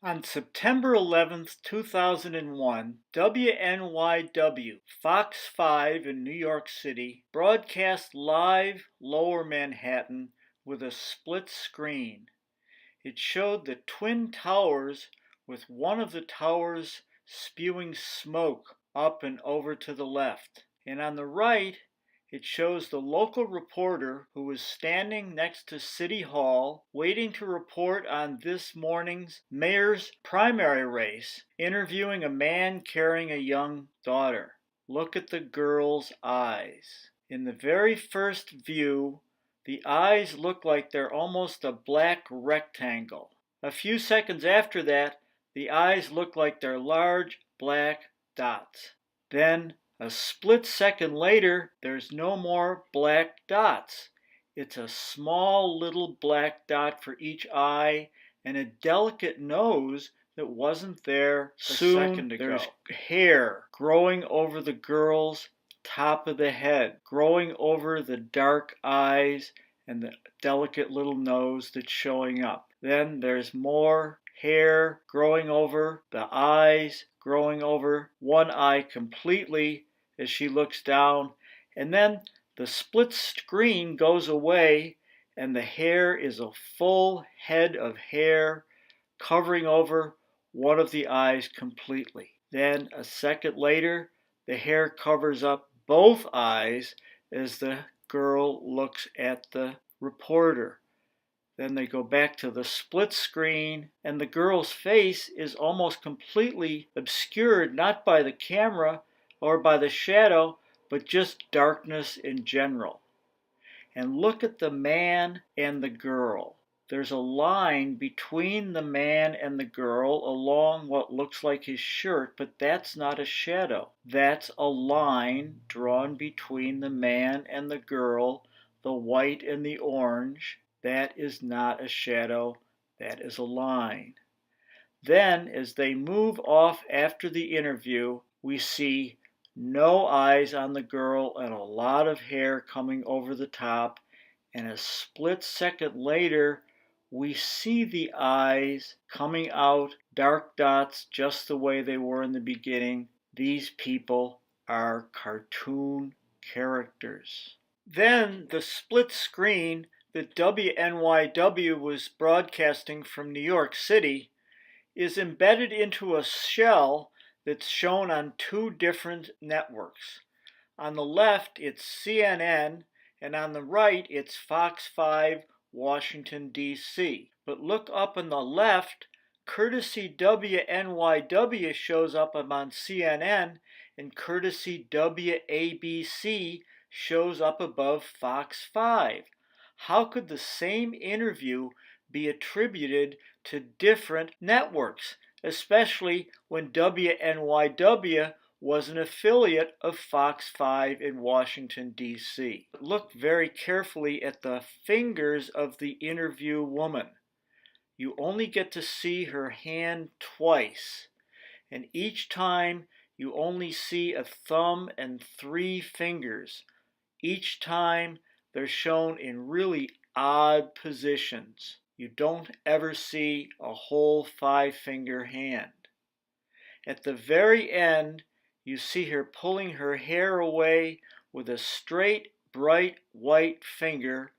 On September 11th, 2001, WNYW Fox 5 in New York City broadcast live Lower Manhattan with a split screen. It showed the Twin Towers with one of the towers spewing smoke up and over to the left. And on the right, it shows the local reporter who was standing next to City Hall waiting to report on this morning's mayor's primary race, interviewing a man carrying a young daughter. Look at the girl's eyes. In the very first view, the eyes look like they're almost a black rectangle. A few seconds after that, the eyes look like they're large black dots. Then, a split second later, there's no more black dots. It's a small little black dot for each eye and a delicate nose that wasn't there a second ago. There's hair growing over the girl's top of the head, growing over the dark eyes and the delicate little nose that's showing up. Then there's more hair growing over the eyes, growing over one eye completely as she looks down, and then the split screen goes away and the hair is a full head of hair covering over one of the eyes completely. Then a second later, the hair covers up both eyes as the girl looks at the reporter. Then they go back to the split screen, and the girl's face is almost completely obscured, not by the camera or by the shadow, but just darkness in general. And look at the man and the girl. There's a line between the man and the girl along what looks like his shirt, but that's not a shadow. That's a line drawn between the man and the girl, the white and the orange. That is not a shadow, that is a line. Then, as they move off after the interview, we see no eyes on the girl and a lot of hair coming over the top, and a split second later, we see the eyes coming out, dark dots just the way they were in the beginning. These people are cartoon characters. Then the split screen that WNYW was broadcasting from New York City is embedded into a shell that's shown on two different networks. On the left, it's CNN, and on the right, it's Fox 5 Washington, D.C. But look up on the left, courtesy WNYW shows up on CNN, and courtesy WABC shows up above Fox 5. How could the same interview be attributed to different networks, especially when WNYW was an affiliate of Fox 5 in Washington, D.C. Look very carefully at the fingers of the interview woman. You only get to see her hand twice, and each time you only see a thumb and 3 fingers. Each time they're shown in really odd positions. You don't ever see a whole 5-finger hand. At the very end, you see her pulling her hair away with a straight, bright white finger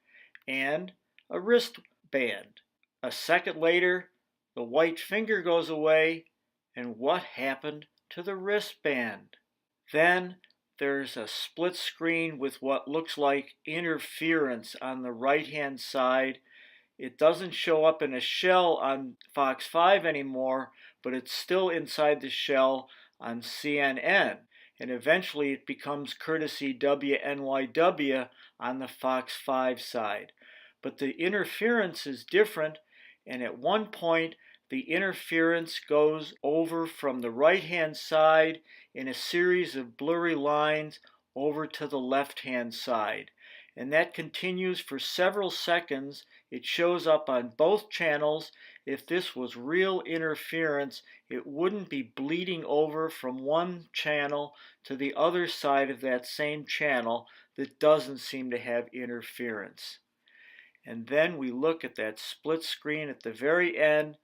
and a wristband. A second later, the white finger goes away, and what happened to the wristband? Then there's a split screen with what looks like interference on the right-hand side. It doesn't show up in a shell on Fox 5 anymore, but it's still inside the shell on CNN. And eventually it becomes courtesy WNYW on the Fox 5 side. But the interference is different, and at one point the interference goes over from the right-hand side in a series of blurry lines over to the left-hand side. And that continues for several seconds. It shows up on both channels. If this was real interference, it wouldn't be bleeding over from one channel to the other side of that same channel that doesn't seem to have interference. And then we look at that split screen at the very end,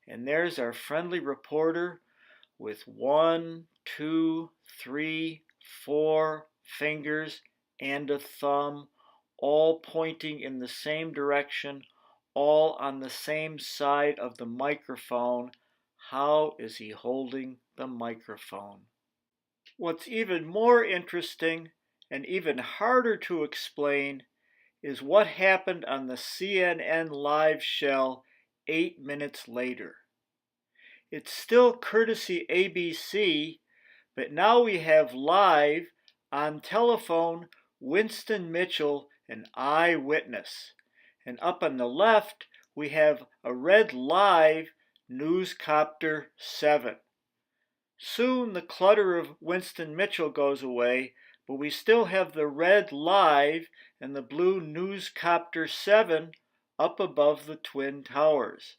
And there's our friendly reporter with 1, 2, 3, 4 fingers and a thumb, all pointing in the same direction, all on the same side of the microphone. How is he holding the microphone? What's even more interesting and even harder to explain is what happened on the CNN live shell 8 minutes later. It's still courtesy ABC, but now we have live on telephone Winston Mitchell, an eyewitness. And up on the left, we have a red live Newscopter 7. Soon the clutter of Winston Mitchell goes away, but we still have the red live and the blue Newscopter 7 up above the Twin Towers.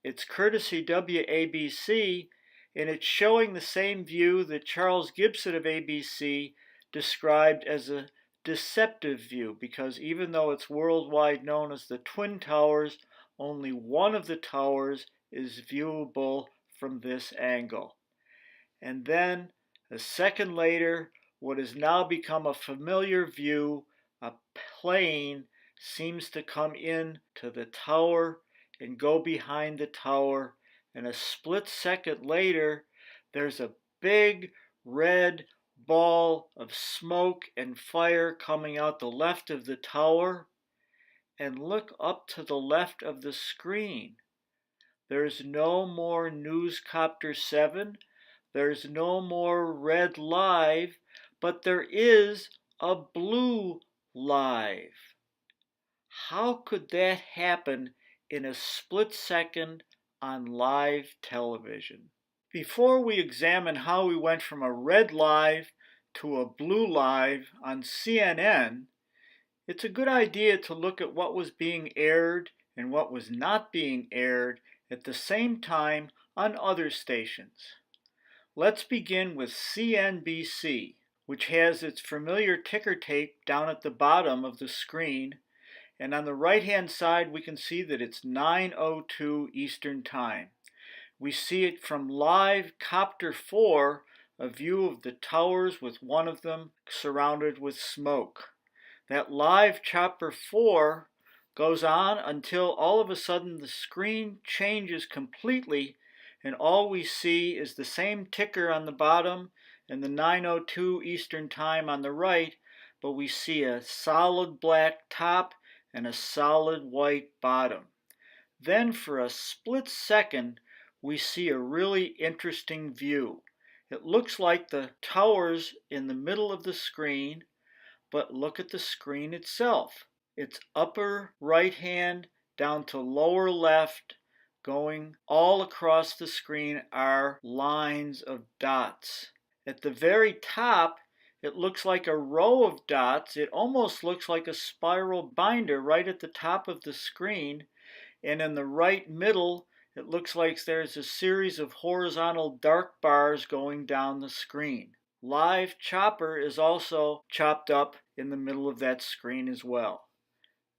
It's courtesy WABC, and it's showing the same view that Charles Gibson of ABC described as a deceptive view, because even though it's worldwide known as the Twin Towers, only one of the towers is viewable from this angle. And then, a second later, what has now become a familiar view, a plane seems to come in to the tower and go behind the tower, and a split second later, there's a big red ball of smoke and fire coming out the left of the tower. And look up to the left of the screen. There's no more Newscopter 7. There's no more red live, but there is a blue live. How could that happen in a split second on live television? Before we examine how we went from a red live to a blue live on CNN, it's a good idea to look at what was being aired and what was not being aired at the same time on other stations. Let's begin with CNBC, which has its familiar ticker tape down at the bottom of the screen, and on the right-hand side we can see that it's 9:02 Eastern Time. We see it from live Copter 4, a view of the towers with one of them surrounded with smoke. That live Chopper 4 goes on until all of a sudden the screen changes completely, and all we see is the same ticker on the bottom and the 9:02 Eastern Time on the right, but we see a solid black top and a solid white bottom. Then for a split second, we see a really interesting view. It looks like the towers in the middle of the screen, but look at the screen itself. It's upper right hand down to lower left, going all across the screen are lines of dots. At the very top, it looks like a row of dots. It almost looks like a spiral binder right at the top of the screen. And in the right middle, it looks like there's a series of horizontal dark bars going down the screen. Live Chopper is also chopped up in the middle of that screen as well.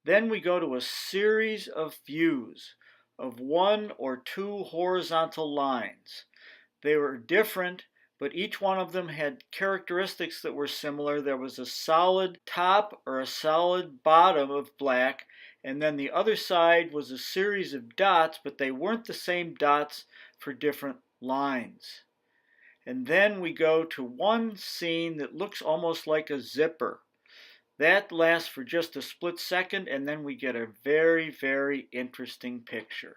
Then we go to a series of views of one or two horizontal lines. They were different, but each one of them had characteristics that were similar. There was a solid top or a solid bottom of black, and then the other side was a series of dots, but they weren't the same dots for different lines. And then we go to one scene that looks almost like a zipper. That lasts for just a split second, and then we get a very, very interesting picture.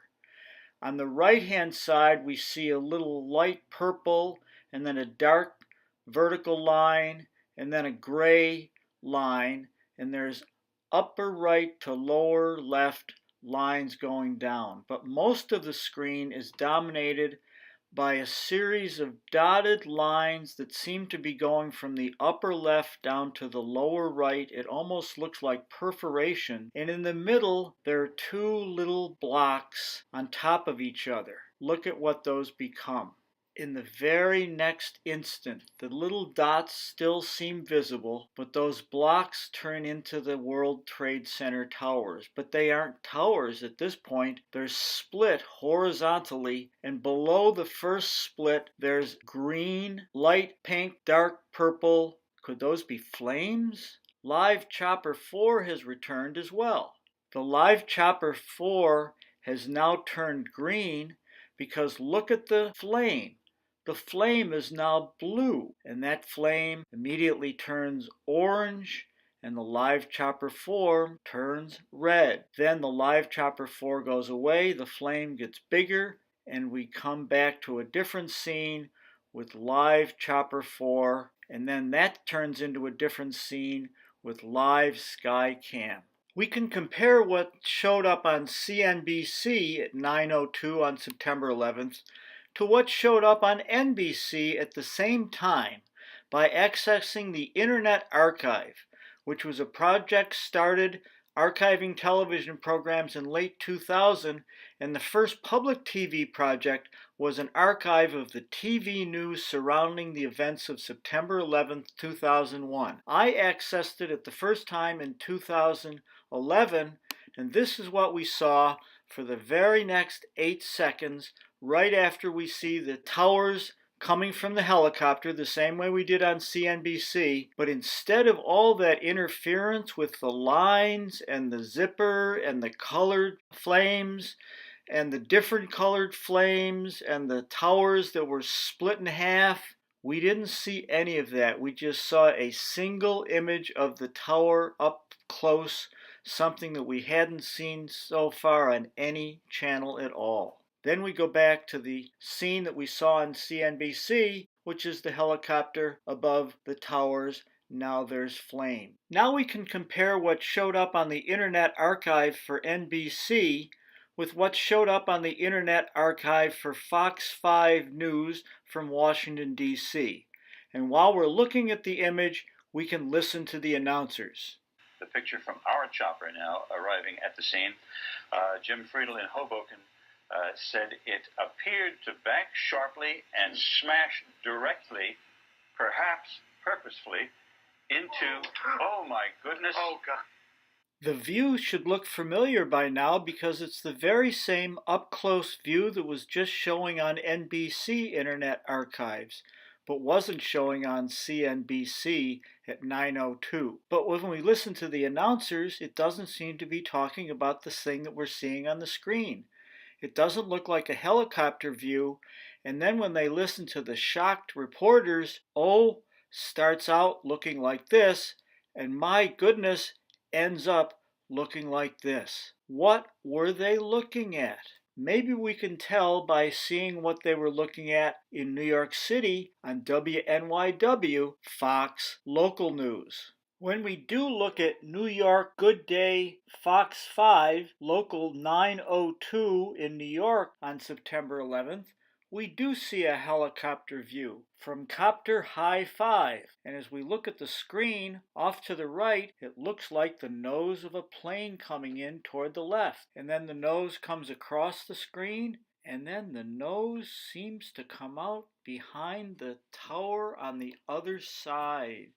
On the right-hand side, we see a little light purple, and then a dark vertical line, and then a gray line, and there's upper right to lower left lines going down. But most of the screen is dominated by a series of dotted lines that seem to be going from the upper left down to the lower right. It almost looks like perforation. And in the middle, there are two little blocks on top of each other. Look at what those become. In the very next instant, the little dots still seem visible, but those blocks turn into the World Trade Center towers. But they aren't towers at this point. They're split horizontally, and below the first split, there's green, light pink, dark purple. Could those be flames? Live Chopper 4 has returned as well. The Live Chopper 4 has now turned green because look at the flame. The flame is now blue, and that flame immediately turns orange, and the Live Chopper 4 turns red. Then the Live Chopper 4 goes away, the flame gets bigger, and we come back to a different scene with Live Chopper 4, and then that turns into a different scene with Live Skycam. We can compare what showed up on CNBC at 9:02 on September 11th to what showed up on NBC at the same time by accessing the Internet Archive, which was a project started archiving television programs in late 2000, and the first public TV project was an archive of the TV news surrounding the events of September 11th, 2001. I accessed it at the first time in 2011, and this is what we saw for the very next 8 seconds right after we see the towers coming from the helicopter the same way we did on CNBC, but instead of all that interference with the lines and the zipper and the colored flames and the different colored flames and the towers that were split in half, we didn't see any of that. We just saw a single image of the tower up close, something that we hadn't seen so far on any channel at all. Then we go back to the scene that we saw on CNBC, which is the helicopter above the towers. Now there's flame. Now we can compare what showed up on the Internet Archive for NBC with what showed up on the Internet Archive for Fox 5 News from Washington, D.C. And while we're looking at the image, we can listen to the announcers. The picture from our chopper now arriving at the scene. Jim Friedel in Hoboken said it appeared to bank sharply and smash directly, perhaps purposefully, into, oh my goodness. Oh, God. The view should look familiar by now because it's the very same up-close view that was just showing on NBC Internet Archives, but wasn't showing on CNBC at 9:02. But when we listen to the announcers, it doesn't seem to be talking about this thing that we're seeing on the screen. It doesn't look like a helicopter view, and then when they listen to the shocked reporters, starts out looking like this, and my goodness, ends up looking like this. What were they looking at? Maybe we can tell by seeing what they were looking at in New York City on WNYW, Fox Local News. When we do look at New York Good Day Fox 5 Local 902 in New York on September 11th, we do see a helicopter view from Copter High 5. And as we look at the screen off to the right, it looks like the nose of a plane coming in toward the left. And then the nose comes across the screen, and then the nose seems to come out behind the tower on the other side.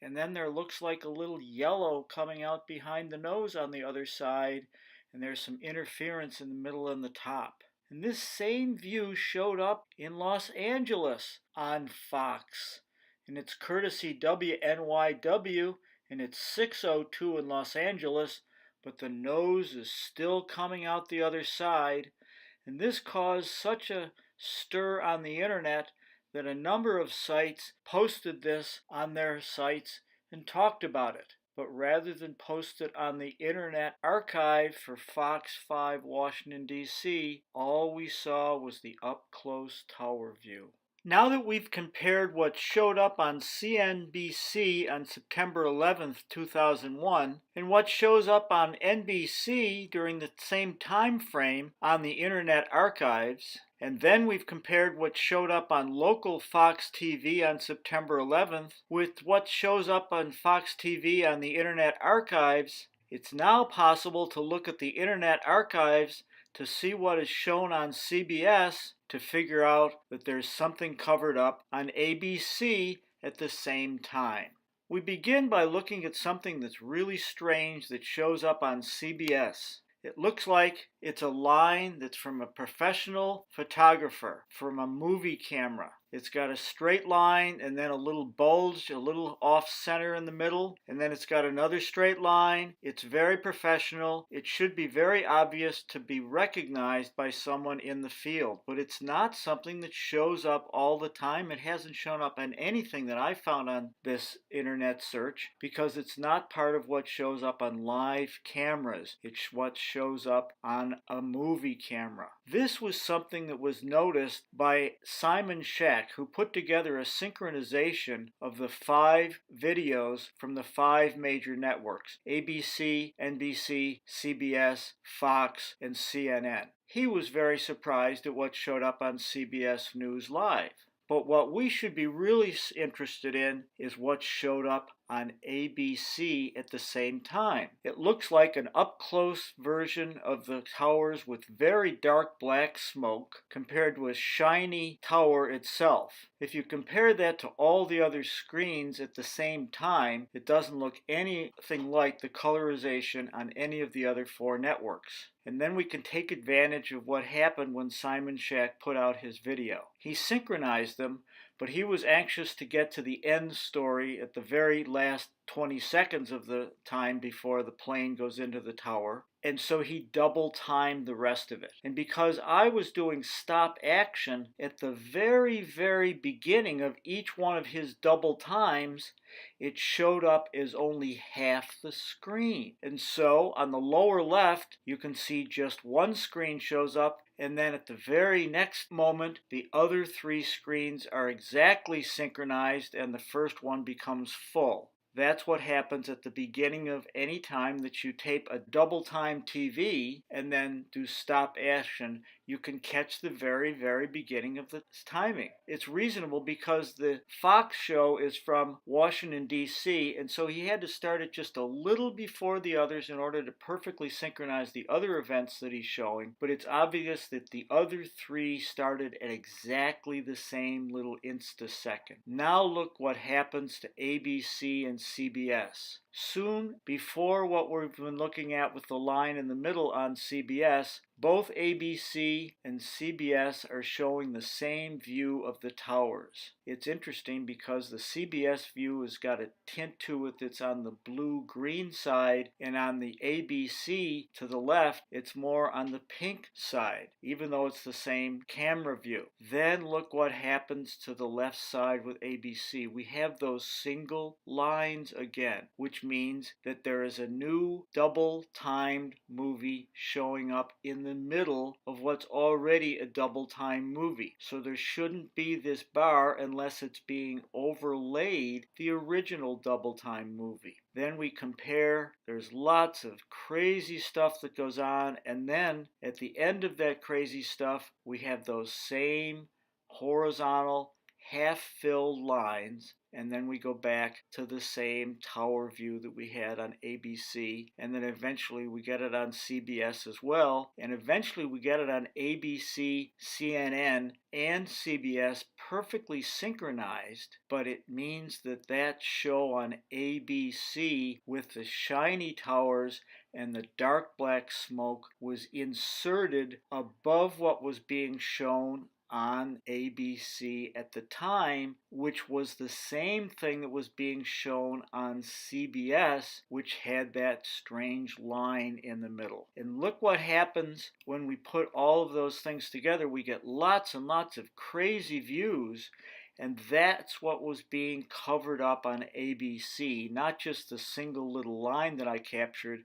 And then there looks like a little yellow coming out behind the nose on the other side, and there's some interference in the middle and the top. And this same view showed up in Los Angeles on Fox, and it's courtesy WNYW, and it's 6:02 in Los Angeles, but the nose is still coming out the other side, and this caused such a stir on the internet that a number of sites posted this on their sites and talked about it. But rather than post it on the Internet Archive for Fox 5 Washington, D.C., all we saw was the up-close tower view. Now that we've compared what showed up on CNBC on September 11th, 2001, and what shows up on NBC during the same time frame on the Internet Archives, and then we've compared what showed up on local Fox TV on September 11th with what shows up on Fox TV on the Internet Archives, it's now possible to look at the Internet Archives to see what is shown on CBS to figure out that there's something covered up on ABC at the same time. We begin by looking at something that's really strange that shows up on CBS. It looks like it's a line that's from a professional photographer, from a movie camera. It's got a straight line and then a little bulge, a little off center in the middle, and then it's got another straight line. It's very professional. It should be very obvious to be recognized by someone in the field, but it's not something that shows up all the time. It hasn't shown up on anything that I found on this internet search because it's not part of what shows up on live cameras. It's what shows up on a movie camera. This was something that was noticed by Simon Shack, who put together a synchronization of the 5 videos from the 5 major networks: ABC, NBC, CBS, Fox, and CNN. He was very surprised at what showed up on CBS News Live. But what we should be really interested in is what showed up on ABC at the same time. It looks like an up-close version of the towers with very dark black smoke compared to a shiny tower itself. If you compare that to all the other screens at the same time, it doesn't look anything like the colorization on any of the other 4 networks. And then we can take advantage of what happened when Simon Shack put out his video. He synchronized them, but he was anxious to get to the end story at the very last 20 seconds of the time before the plane goes into the tower. And so he double timed the rest of it. And because I was doing stop action at the very, very beginning of each one of his double times, it showed up as only half the screen. And so on the lower left, you can see just one screen shows up, and then at the very next moment, the other 3 screens are exactly synchronized and the first one becomes full. That's what happens at the beginning of any time that you tape a double time TV and then do stop action. You can catch the very, very beginning of the timing. It's reasonable because the Fox show is from Washington, D.C., and so he had to start it just a little before the others in order to perfectly synchronize the other events that he's showing. But it's obvious that the other 3 started at exactly the same little instasecond. Now look what happens to ABC and CBS. Soon before what we've been looking at with the line in the middle on CBS, both ABC and CBS are showing the same view of the towers. It's interesting because the CBS view has got a tint to it that's on the blue-green side, and on the ABC to the left, it's more on the pink side, even though it's the same camera view. Then look what happens to the left side with ABC. We have those single lines again, which means that there is a new double-timed movie showing up in the middle of what's already a double-time movie. So there shouldn't be this bar unless it's being overlaid the original double-time movie. Then we compare, there's lots of crazy stuff that goes on, and then at the end of that crazy stuff, we have those same horizontal half-filled lines, and then we go back to the same tower view that we had on ABC, and then eventually we get it on CBS as well, and eventually we get it on ABC, CNN, and CBS perfectly synchronized, but it means that that show on ABC with the shiny towers and the dark black smoke was inserted above what was being shown on ABC at the time, which was the same thing that was being shown on CBS, which had that strange line in the middle. And look what happens when we put all of those things together. We get lots and lots of crazy views, and that's what was being covered up on ABC, not just the single little line that I captured,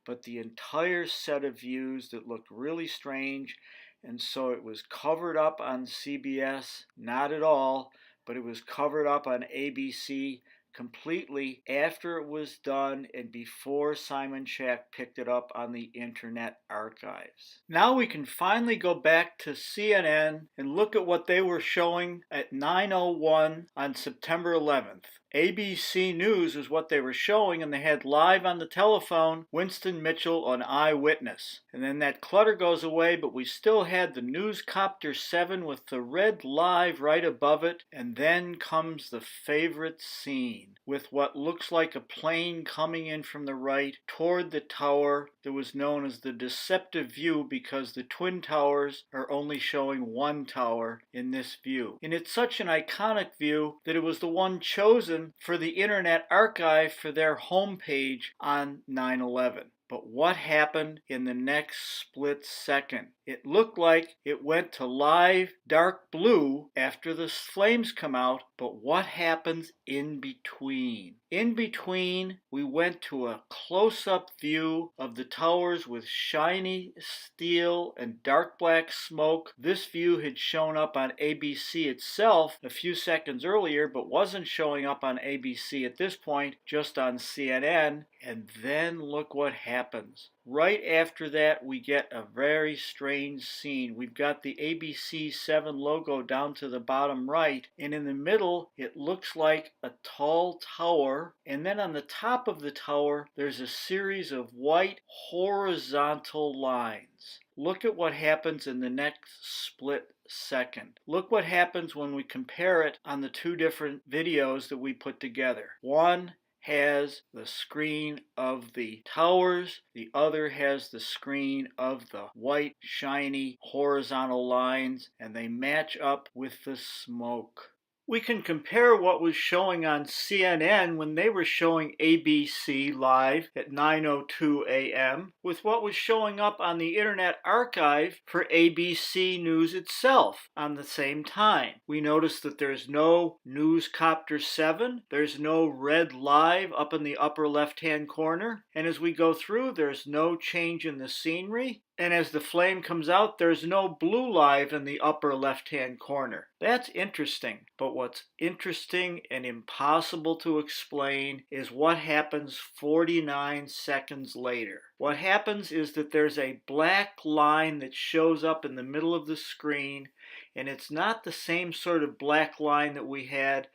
but the entire set of views that looked really strange. And so it was covered up on CBS, not at all, but it was covered up on ABC completely after it was done and before Simon Shack picked it up on the Internet Archives. Now we can finally go back to CNN and look at what they were showing at 9:01 on September 11th. ABC News is what they were showing, and they had live on the telephone Winston Mitchell, an eyewitness. And then that clutter goes away, but we still had the Newscopter 7 with the red live right above it. And then comes the favorite scene with what looks like a plane coming in from the right toward the tower that was known as the deceptive view, because the Twin Towers are only showing one tower in this view. And it's such an iconic view that it was the one chosen for the Internet Archive for their homepage on 9/11. But what happened in the next split second? It looked like it went to live dark blue after the flames come out, but what happens in between? In between, we went to a close-up view of the towers with shiny steel and dark black smoke. This view had shown up on ABC itself a few seconds earlier, but wasn't showing up on ABC at this point, just on CNN. And then look what happens. Right after that, we get a very strange scene. We've got the ABC 7 logo down to the bottom right, and in the middle, it looks like a tall tower, and then on the top of the tower, there's a series of white horizontal lines. Look at what happens in the next split second. Look what happens when we compare it on the two different videos that we put together. One has the screen of the towers, the other has the screen of the white, shiny, horizontal lines, and they match up with the smoke. We can compare what was showing on CNN when they were showing ABC live at 9:02 a.m. with what was showing up on the Internet Archive for ABC News itself on the same time. We notice that there's no Newscopter 7, there's no red live up in the upper left-hand corner, and as we go through, there's no change in the scenery. And as the flame comes out, there's no blue live in the upper left-hand corner. That's interesting. But what's interesting and impossible to explain is what happens 49 seconds later. What happens is that there's a black line that shows up in the middle of the screen, and it's not the same sort of black line that we had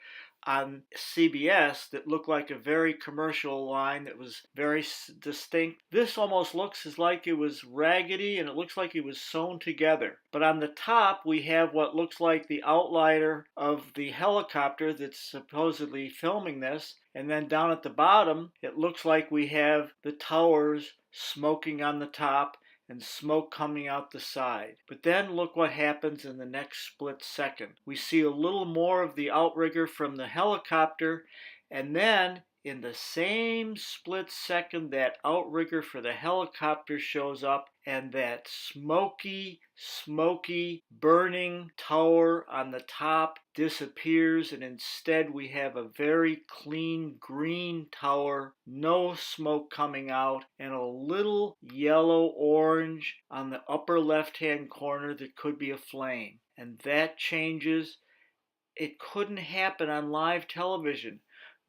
on CBS that looked like a very commercial line that was very distinct. This almost looks as like it was raggedy, and it looks like it was sewn together. But on the top, we have what looks like the outliner of the helicopter that's supposedly filming this. And then down at the bottom, it looks like we have the towers smoking on the top and smoke coming out the side. But then look what happens in the next split second. We see a little more of the outrigger from the helicopter, and then in the same split second, that outrigger for the helicopter shows up, and that smoky, burning tower on the top disappears, and instead we have a very clean green tower, no smoke coming out, and a little yellow-orange on the upper left-hand corner that could be a flame. And that changes. It couldn't happen on live television,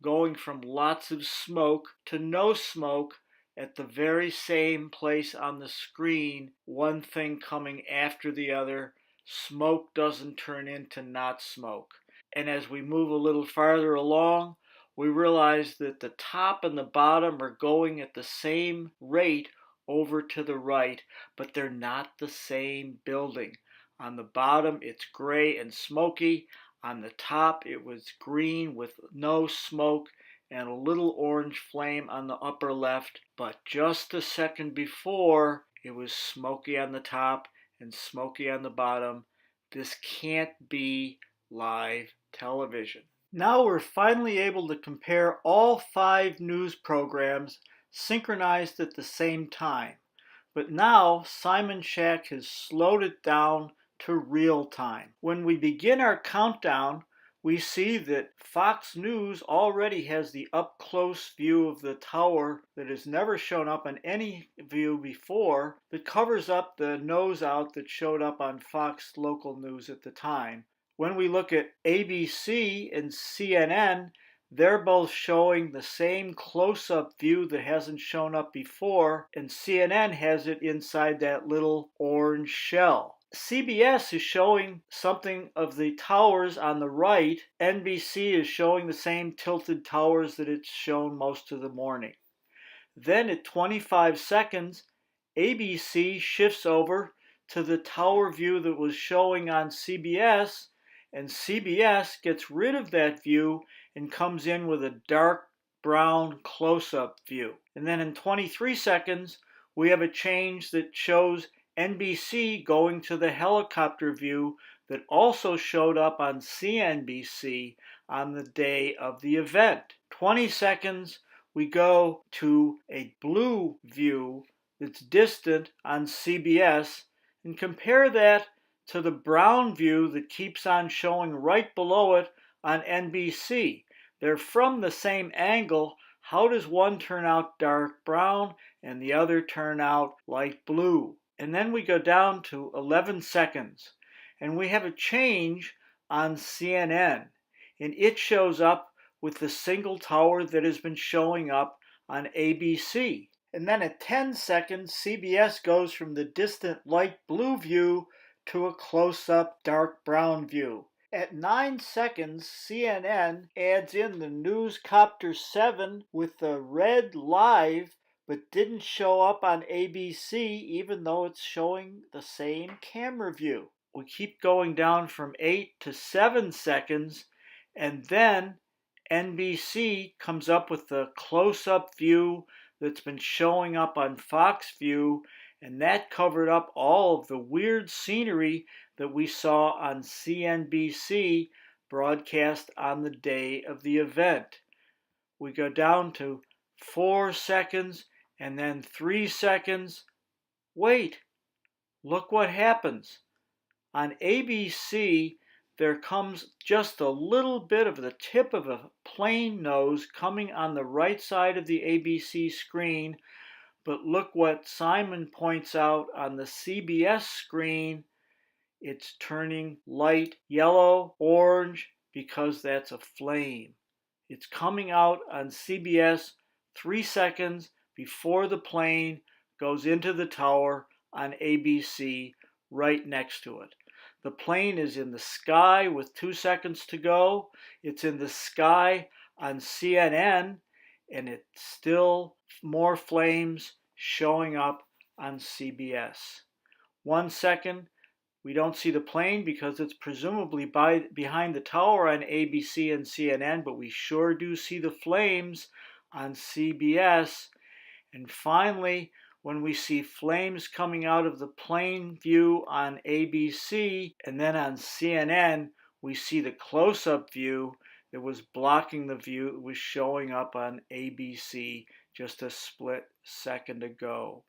going from lots of smoke to no smoke at the very same place on the screen, one thing coming after the other. Smoke doesn't turn into not smoke. And as we move a little farther along, we realize that the top and the bottom are going at the same rate over to the right, but they're not the same building. On the bottom, it's gray and smoky. On the top, it was green with no smoke and a little orange flame on the upper left. But just a second before, it was smoky on the top and smoky on the bottom. This can't be live television. Now we're finally able to compare all 5 news programs synchronized at the same time. But now Simon Shack has slowed it down to real time. When we begin our countdown, we see that Fox News already has the up-close view of the tower that has never shown up on any view before, that covers up the nose out that showed up on Fox local news at the time. When we look at ABC and CNN, they're both showing the same close-up view that hasn't shown up before, and CNN has it inside that little orange shell. CBS is showing something of the towers on the right. NBC is showing the same tilted towers that it's shown most of the morning. Then at 25 seconds, ABC shifts over to the tower view that was showing on CBS, and CBS gets rid of that view and comes in with a dark brown close-up view. And then in 23 seconds, we have a change that shows NBC going to the helicopter view that also showed up on CNBC on the day of the event. 20 seconds, we go to a blue view that's distant on CBS and compare that to the brown view that keeps on showing right below it on NBC. They're from the same angle. How does one turn out dark brown and the other turn out light blue? And then we go down to 11 seconds and we have a change on CNN, and it shows up with the single tower that has been showing up on ABC. And then at 10 seconds, CBS goes from the distant light blue view to a close-up dark brown view. At 9 seconds, CNN adds in the Newscopter 7 with the red live, but didn't show up on ABC even though it's showing the same camera view. We keep going down from 8 to 7 seconds, and then NBC comes up with the close-up view that's been showing up on Fox View, and that covered up all of the weird scenery that we saw on CNBC broadcast on the day of the event. We go down to 4 seconds and then 3 seconds. Wait, look what happens. On ABC, there comes just a little bit of the tip of a plane nose coming on the right side of the ABC screen, but look what Simon points out on the CBS screen. It's turning light yellow, orange, because that's a flame. It's coming out on CBS 3 seconds before the plane goes into the tower on ABC right next to it. The plane is in the sky with 2 seconds to go. It's in the sky on CNN, and it's still more flames showing up on CBS. 1 second, we don't see the plane because it's presumably behind the tower on ABC and CNN, but we sure do see the flames on CBS. And finally, when we see flames coming out of the plane view on ABC, and then on CNN, we see the close-up view that was blocking the view that was showing up on ABC just a split second ago.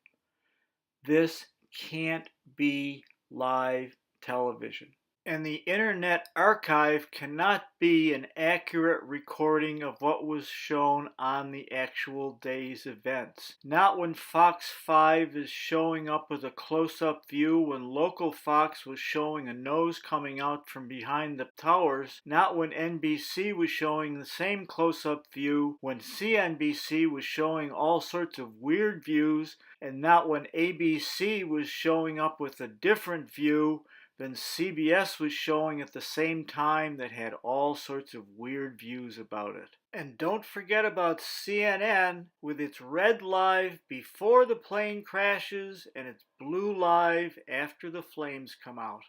This can't be live television. And the Internet Archive cannot be an accurate recording of what was shown on the actual day's events. Not when Fox 5 is showing up with a close-up view, when local Fox was showing a nose coming out from behind the towers. Not when NBC was showing the same close-up view, when CNBC was showing all sorts of weird views, and not when ABC was showing up with a different view than CBS was showing at the same time that had all sorts of weird views about it. And don't forget about CNN with its red live before the plane crashes and its blue live after the flames come out.